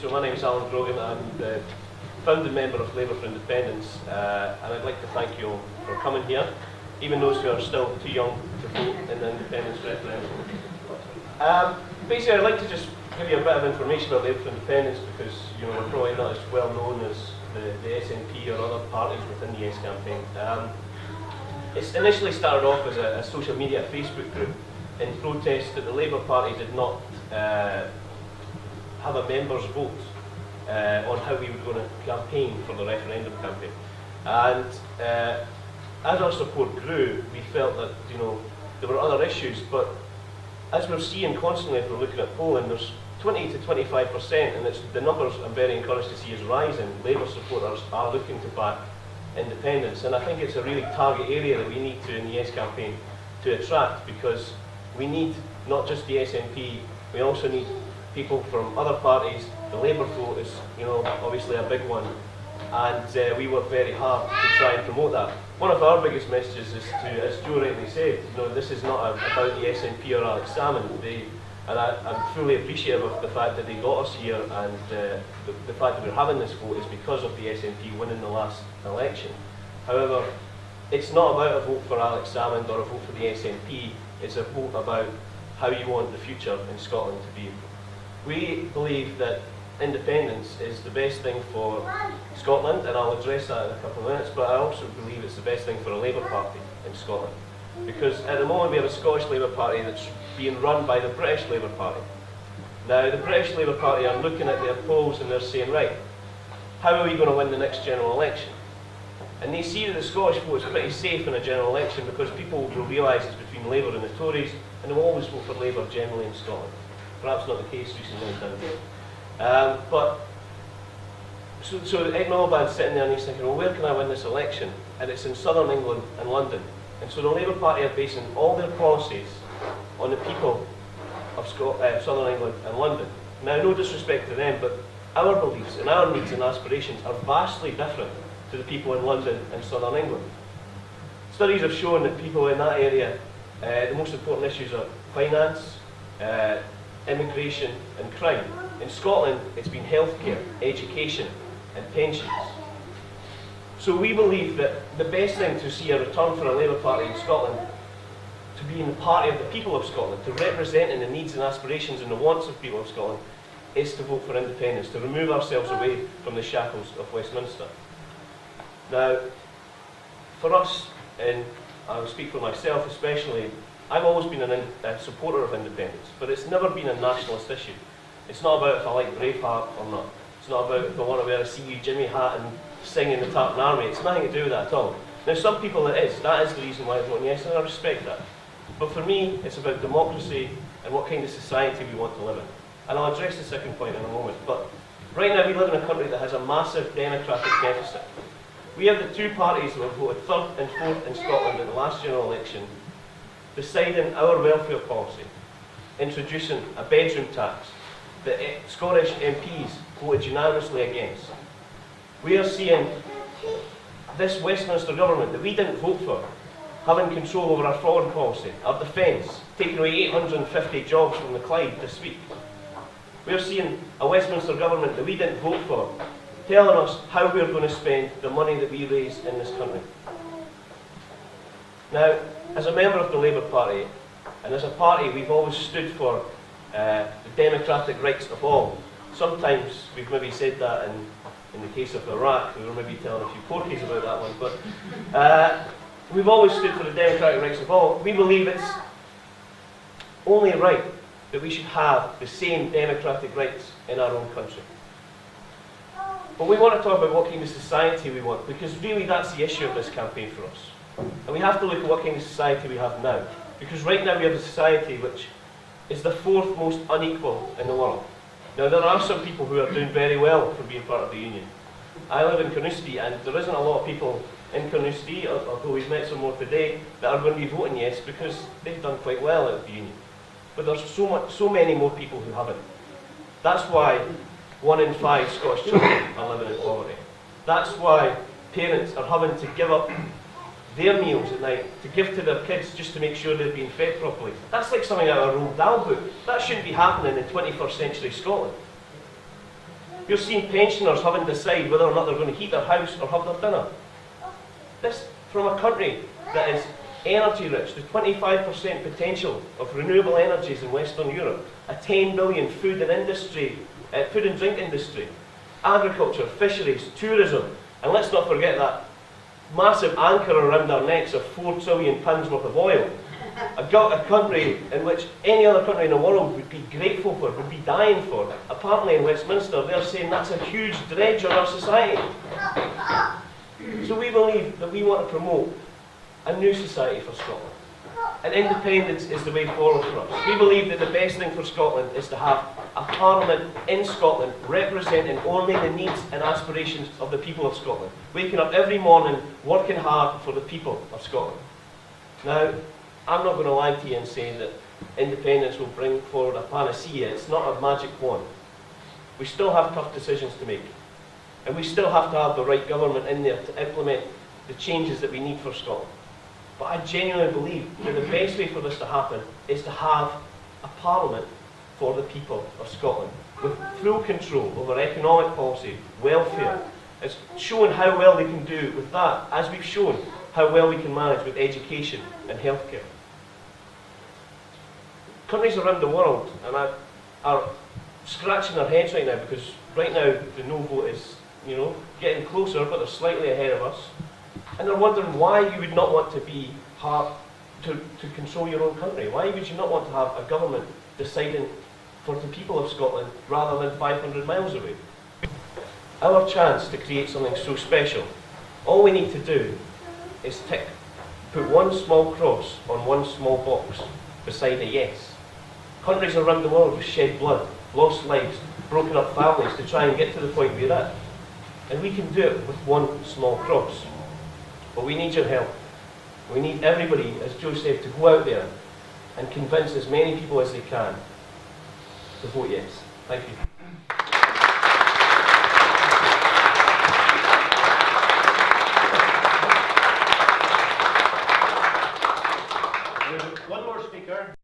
So my name is Allan Grogan. I'm the founding member of Labour for Independence, and I'd like to thank you all for coming here, even those who are still too young to vote in the independence referendum. Basically, I'd like to just give you a bit of information about Labour for Independence, because we're probably not as well known as the SNP or other parties within the Yes campaign. It's initially started off as a social media Facebook group in protest that the Labour Party did not have a members' vote on how we were going to campaign for the referendum campaign. And as our support grew, we felt that there were other issues, but as we're seeing constantly, if we're looking at polling, there's 20 to 25%, and the numbers I'm very encouraged to see is rising. Labour supporters are looking to back independence, and I think it's a really target area that we need to, in the Yes campaign, to attract, because we need not just the SNP, we also need people from other parties. The Labour vote is, obviously a big one, and we work very hard to try and promote that. One of our biggest messages is to, as Joe rightly said, this is not about the SNP or Alex Salmon. And I'm fully appreciative of the fact that they got us here, and the fact that we're having this vote is because of the SNP winning the last election. However, it's not about a vote for Alex Salmond or a vote for the SNP, it's a vote about how you want the future in Scotland to be. We believe that independence is the best thing for Scotland, and I'll address that in a couple of minutes, but I also believe it's the best thing for a Labour Party in Scotland. Because at the moment we have a Scottish Labour Party that's being run by the British Labour Party. Now, the British Labour Party are looking at their polls and they're saying, right, how are we going to win the next general election? And they see that the Scottish vote is pretty safe in a general election, because people will realise it's between Labour and the Tories, and they will always vote for Labour generally in Scotland. Perhaps not the case recently in Dundee. So Ed Miliband's sitting there and he's thinking, well, where can I win this election? And it's in southern England and London. And so the Labour Party are basing all their policies on the people of southern England and London. Now, no disrespect to them, but our beliefs and our needs and aspirations are vastly different to the people in London and southern England. Studies have shown that people in that area, the most important issues are finance, immigration and crime. In Scotland, it's been healthcare, education and pensions. So we believe that the best thing to see a return for a Labour Party in Scotland, to be in the party of the people of Scotland, to representing the needs and aspirations and the wants of people of Scotland, is to vote for independence, to remove ourselves away from the shackles of Westminster. Now, for us, and I will speak for myself especially, I've always been a supporter of independence, but it's never been a nationalist issue. It's not about if I like Braveheart or not. It's not about if I want to wear a See You Jimmy hat and sing in the Tartan Army. It's nothing to do with that at all. Now, some people it is. That is the reason why they're voting yes, and I respect that. But for me, it's about democracy and what kind of society we want to live in. And I'll address the second point in a moment. But right now, we live in a country that has a massive democratic deficit. We have the two parties who have voted third and fourth in Scotland in the last general election, deciding our welfare policy, introducing a bedroom tax that Scottish MPs voted unanimously against. We are seeing this Westminster government that we didn't vote for having control over our foreign policy, our defence, taking away 850 jobs from the Clyde this week. We are seeing a Westminster government that we didn't vote for telling us how we're going to spend the money that we raise in this country. Now, as a member of the Labour Party, and as a party we've always stood for the democratic rights of all. Sometimes we've maybe said that in the case of Iraq, we were maybe telling a few porkies about that one, but we've always stood for the democratic rights of all. We believe it's only right that we should have the same democratic rights in our own country. But we want to talk about what kind of society we want, because really that's the issue of this campaign for us. And we have to look at what kind of society we have now. Because right now we have a society which is the fourth most unequal in the world. Now, there are some people who are doing very well for being part of the union. I live in Carnoustie, and there isn't a lot of people in Carnoustie, although we've met some more today, that are going to be voting yes, because they've done quite well out of the union. But there's so many more people who haven't. That's why 1 in 5 Scottish children are living in poverty. That's why parents are having to give up their meals at night to give to their kids just to make sure they're being fed properly. That's like something out of a Roald Dahl book. That shouldn't be happening in 21st century Scotland. You're seeing pensioners having to decide whether or not they're going to heat their house or have their dinner. This from a country that is energy rich, the 25% potential of renewable energies in Western Europe, a 10 billion food and drink industry, agriculture, fisheries, tourism, and let's not forget that massive anchor around our necks of £4 trillion worth of oil. A country in which any other country in the world would be grateful for, would be dying for. Apparently in Westminster they're saying that's a huge dredge on our society. So we believe that we want to promote a new society for Scotland. And independence is the way forward for us. We believe that the best thing for Scotland is to have a parliament in Scotland representing only the needs and aspirations of the people of Scotland. Waking up every morning, working hard for the people of Scotland. Now, I'm not going to lie to you and say that independence will bring forward a panacea. It's not a magic wand. We still have tough decisions to make. And we still have to have the right government in there to implement the changes that we need for Scotland. But I genuinely believe that the best way for this to happen is to have a parliament for the people of Scotland, with full control over economic policy, welfare. It's showing how well they can do with that, as we've shown how well we can manage with education and healthcare. Countries around the world are scratching their heads right now, because right now the no vote is, getting closer, but they're slightly ahead of us. And they're wondering why you would not want to be to control your own country. Why would you not want to have a government deciding for the people of Scotland rather than 500 miles away? Our chance to create something so special, all we need to do is put one small cross on one small box beside a yes. Countries around the world have shed blood, lost lives, broken up families to try and get to the point we're at. And we can do it with one small cross. But we need your help. We need everybody, as Joe said, to go out there and convince as many people as they can to vote yes. Thank you.